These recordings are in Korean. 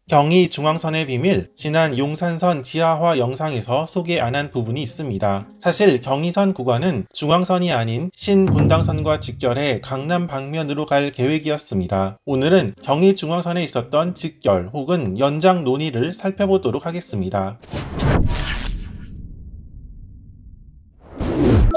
경의중앙선의 비밀, 지난 용산선 지하화 영상에서 소개 안 한 부분이 있습니다. 사실 경의선 구간은 중앙선이 아닌 신분당선과 직결해 강남 방면으로 갈 계획이었습니다. 오늘은 경의중앙선에 있었던 직결 혹은 연장 논의를 살펴보도록 하겠습니다.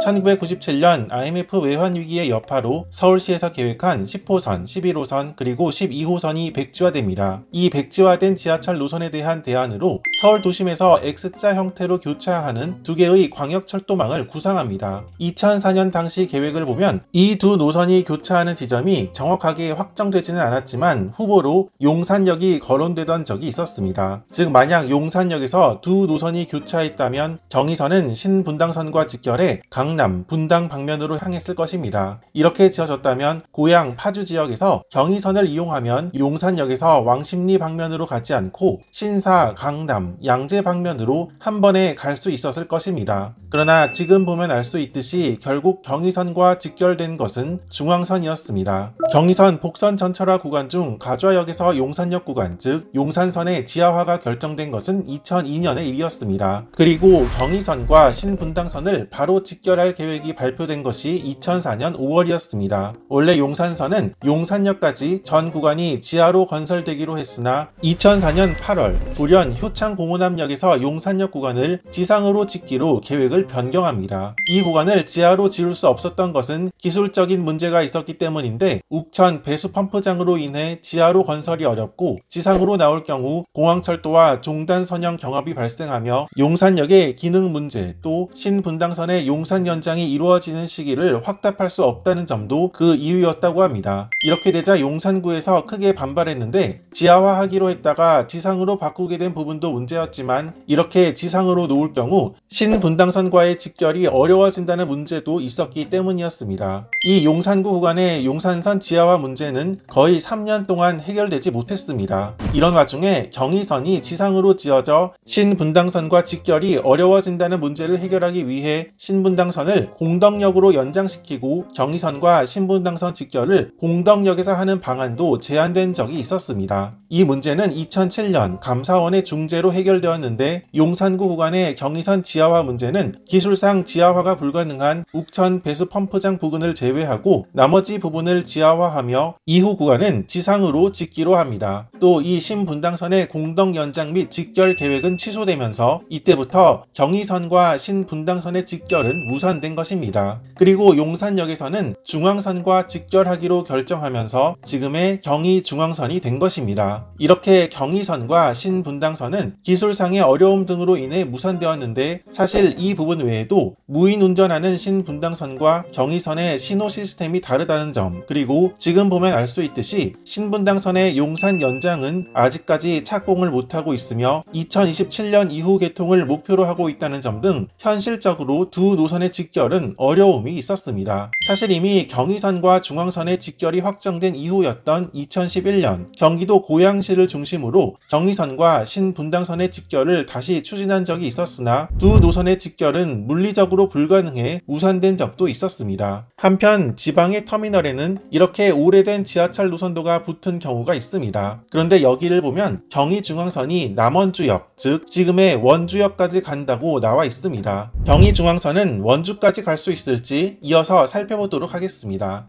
1997년 IMF 외환위기의 여파로 서울시에서 계획한 10호선, 11호선, 그리고 12호선이 백지화됩니다. 이 백지화된 지하철 노선에 대한 대안으로 서울 도심에서 X자 형태로 교차하는 두 개의 광역철도망을 구상합니다. 2004년 당시 계획을 보면 이 두 노선이 교차하는 지점이 정확하게 확정되지는 않았지만 후보로 용산역이 거론되던 적이 있었습니다. 즉 만약 용산역에서 두 노선이 교차했다면 경의선은 신분당선과 직결해 강남, 분당 방면으로 향했을 것입니다. 이렇게 지어졌다면 고양 파주 지역에서 경의선을 이용하면 용산역에서 왕십리 방면으로 가지 않고 신사, 강남, 양재 방면으로 한 번에 갈 수 있었을 것입니다. 그러나 지금 보면 알 수 있듯이 결국 경의선과 직결된 것은 중앙선이었습니다. 경의선 복선 전철화 구간 중 가좌역에서 용산역 구간, 즉 용산선의 지하화가 결정된 것은 2002년의 일이었습니다. 그리고 경의선과 신분당선을 바로 직결할 계획이 발표된 것이 2004년 5월이었습니다. 원래 용산선은 용산역까지 전 구간이 지하로 건설되기로 했으나 2004년 8월 돌연 효창공원암역에서 용산역 구간을 지상으로 짓기로 계획을 변경합니다. 이 구간을 지하로 지을 수 없었던 것은 기술적인 문제가 있었기 때문인데 욱천 배수 펌프장으로 인해 지하로 건설이 어렵고 지상으로 나올 경우 공항철도와 종단 선형 경합이 발생하며 용산역의 기능 문제 또 신분당선의 용산 연장이 이루어지는 시기를 확답할 수 없다는 점도 그 이유였다고 합니다. 이렇게 되자 용산구에서 크게 반발했는데 지하화하기로 했다가 지상으로 바꾸게 된 부분도 문제였지만 이렇게 지상으로 놓을 경우 신분당선과의 직결이 어려워진다는 문제도 있었기 때문이었습니다. 이 용산구 구간의 용산선 지하화 문제는 거의 3년 동안 해결되지 못했습니다. 이런 와중에 경의선이 지상으로 지어져 신분당선과 직결이 어려워진다는 문제를 해결하기 위해 신분당선을 공덕역으로 연장시키고 경의선과 신분당선 직결을 공덕역에서 하는 방안도 제안된 적이 있었습니다. 이 문제는 2007년 감사원의 중재로 해결되었는데 용산구 구간의 경의선 지하화 문제는 기술상 지하화가 불가능한 욱천 배수 펌프장 부근을 제외하고 나머지 부분을 지하화하며 이후 구간은 지상으로 짓기로 합니다. 또 이 신분당선의 공덕 연장 및 직결 계획은 취소되면서 이때부터 경의선과 신분당선의 직결은 무산된 것입니다. 그리고 용산역에서는 중앙선과 직결하기로 결정하면서 지금의 경의중앙선이 된 것입니다. 이렇게 경의선과 신분당선은 기술상의 어려움 등으로 인해 무산되었는데 사실 이 부분 외에도 무인 운전하는 신분당선과 경의선의 신호 시스템이 다르다는 점 그리고 지금 보면 알 수 있듯이 신분당선의 용산 연장은 아직까지 착공을 못하고 있으며 2027년 이후 개통을 목표로 하고 있다는 점 등 현실적으로 두 노선의 직결은 어려움이 있었습니다. 사실 이미 경의선과 중앙선의 직결이 확정된 이후였던 2011년 경기도 고양시를 중심으로 경의선과 신분당선의 직결을 다시 추진한 적이 있었으나 두 노선의 직결은 물리적으로 불가능해 무산된 적도 있었습니다. 한편 지방의 터미널에는 이렇게 오래된 지하철 노선도가 붙은 경우가 있습니다. 그런데 여기를 보면 경의중앙선이 남원주역, 즉 지금의 원주역까지 간다고 나와 있습니다. 경의중앙선은 원주까지 갈 수 있을지 이어서 살펴보도록 하겠습니다.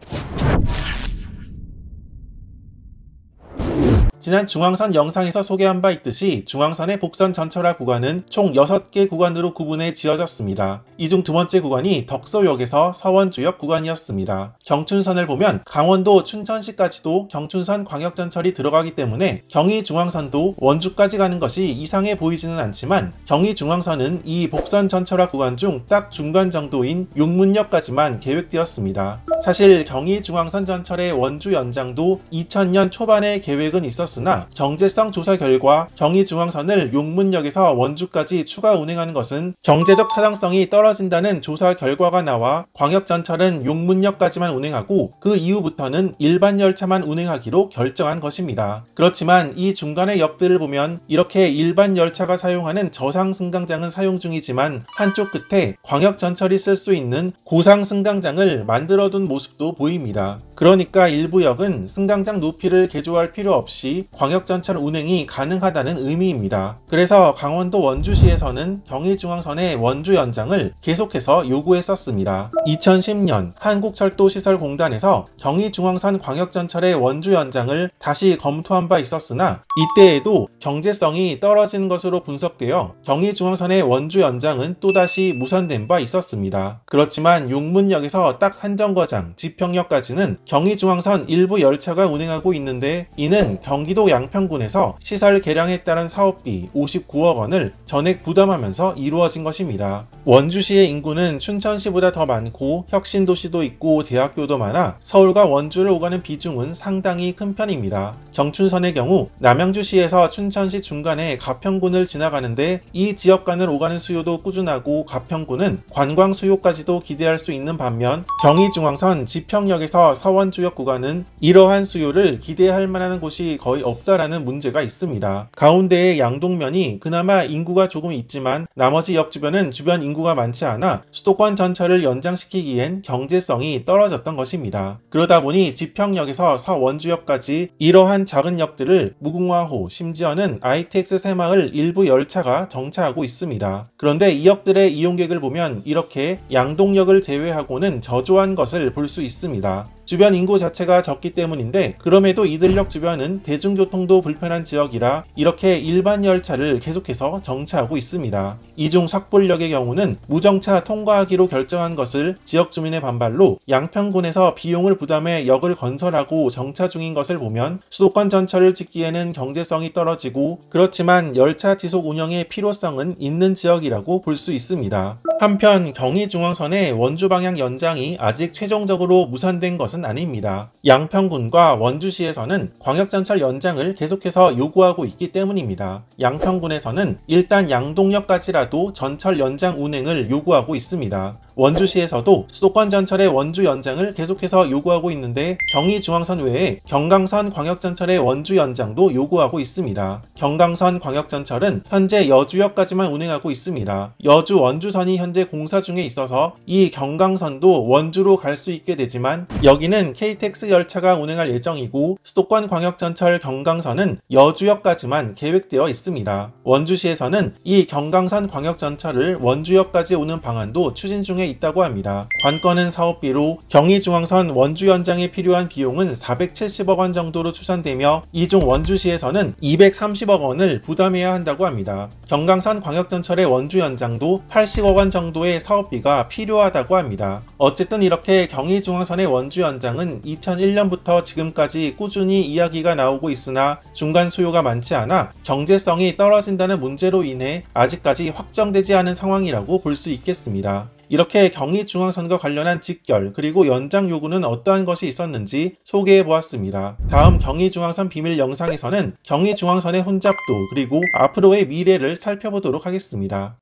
지난 중앙선 영상에서 소개한 바 있듯이 중앙선의 복선 전철화 구간은 총 6개 구간으로 구분해 지어졌습니다. 이 중 두 번째 구간이 덕소역에서 서원주역 구간이었습니다. 경춘선을 보면 강원도 춘천시까지도 경춘선 광역전철이 들어가기 때문에 경의중앙선도 원주까지 가는 것이 이상해 보이지는 않지만 경의중앙선은 이 복선 전철화 구간 중 딱 중간 정도인 용문역까지만 계획되었습니다. 사실 경의중앙선 전철의 원주 연장도 2000년 초반에 계획은 있었으나 경제성 조사 결과 경의중앙선을 용문역에서 원주까지 추가 운행하는 것은 경제적 타당성이 떨어진다는 조사 결과가 나와 광역전철은 용문역까지만 운행하고 그 이후부터는 일반 열차만 운행하기로 결정한 것입니다. 그렇지만 이 중간의 역들을 보면 이렇게 일반 열차가 사용하는 저상 승강장은 사용 중이지만 한쪽 끝에 광역전철이 쓸 수 있는 고상 승강장을 만들어둔 모습도 보입니다. 그러니까 일부 역은 승강장 높이를 개조할 필요 없이 없이 광역전철 운행이 가능하다는 의미입니다. 그래서 강원도 원주시에서는 경의중앙선의 원주 연장을 계속해서 요구했었습니다. 2010년 한국철도시설공단에서 경의중앙선 광역전철의 원주 연장을 다시 검토한 바 있었으나 이때에도 경제성이 떨어지는 것으로 분석되어 경의중앙선의 원주 연장은 또다시 무산된 바 있었습니다. 그렇지만 용문역에서 딱 한 정거장 지평역까지는 경의중앙선 일부 열차가 운행하고 있는데 이는 경기도 양평군에서 시설 개량에 따른 사업비 59억 원을 전액 부담하면서 이루어진 것입니다. 원주시의 인구는 춘천시보다 더 많고 혁신도시도 있고 대학교도 많아 서울과 원주를 오가는 비중은 상당히 큰 편입니다. 경춘선의 경우 남양주시에서 춘천시 중간에 가평군을 지나가는데 이 지역 간을 오가는 수요도 꾸준하고 가평군은 관광 수요까지도 기대할 수 있는 반면 경의중앙선 지평역에서 서원주역 구간은 이러한 수요를 기대할 만한 곳이 거의 없다라는 문제가 있습니다. 가운데의 양동면이 그나마 인구가 조금 있지만 나머지 역 주변은 주변 인구가 많지 않아 수도권 전철을 연장시키기엔 경제성이 떨어졌던 것입니다. 그러다 보니 지평역에서 서원주역까지 이러한 작은 역들을 무궁화호 심지어는 ITX 새마을 일부 열차가 정차하고 있습니다. 그런데 이 역들의 이용객을 보면 이렇게 양동역을 제외하고는 저조한 것을 볼 수 있습니다. 주변 인구 자체가 적기 때문인데 그럼에도 이들역 주변은 대중교통도 불편한 지역이라 이렇게 일반 열차를 계속해서 정차하고 있습니다. 이중 석불역의 경우는 무정차 통과하기로 결정한 것을 지역 주민의 반발로 양평군에서 비용을 부담해 역을 건설하고 정차 중인 것을 보면 수도권 전철을 짓기에는 경제성이 떨어지고 그렇지만 열차 지속 운영의 필요성은 있는 지역이라고 볼 수 있습니다. 한편 경의중앙선의 원주 방향 연장이 아직 최종적으로 무산된 것은 아닙니다. 양평군과 원주시에서는 광역전철 연장을 계속해서 요구하고 있기 때문입니다. 양평군에서는 일단 양동역까지라도 전철 연장 운행을 요구하고 있습니다. 원주시에서도 수도권 전철의 원주 연장을 계속해서 요구하고 있는데 경의중앙선 외에 경강선 광역전철의 원주 연장도 요구하고 있습니다. 경강선 광역전철은 현재 여주역까지만 운행하고 있습니다. 여주 원주선이 현재 공사 중에 있어서 이 경강선도 원주로 갈 수 있게 되지만 여기는 KTX 열차가 운행할 예정이고 수도권 광역전철 경강선은 여주역까지만 계획되어 있습니다. 원주시에서는 이 경강선 광역전철을 원주역까지 오는 방안도 추진 중에 있다고 합니다. 관건은 사업비로 경의중앙선 원주 연장에 필요한 비용은 470억 원 정도로 추산되며 이중 원주시에서는 230억 원을 부담해야 한다고 합니다. 경강선 광역전철의 원주 연장도 80억 원 정도의 사업비가 필요하다고 합니다. 어쨌든 이렇게 경의중앙선의 원주 연장은 2001년부터 지금까지 꾸준히 이야기가 나오고 있으나 중간 수요가 많지 않아 경제성이 떨어진다는 문제로 인해 아직까지 확정되지 않은 상황이라고 볼 수 있겠습니다. 이렇게 경의중앙선과 관련한 직결 그리고 연장 요구는 어떠한 것이 있었는지 소개해 보았습니다. 다음 경의중앙선 비밀 영상에서는 경의중앙선의 혼잡도 그리고 앞으로의 미래를 살펴보도록 하겠습니다.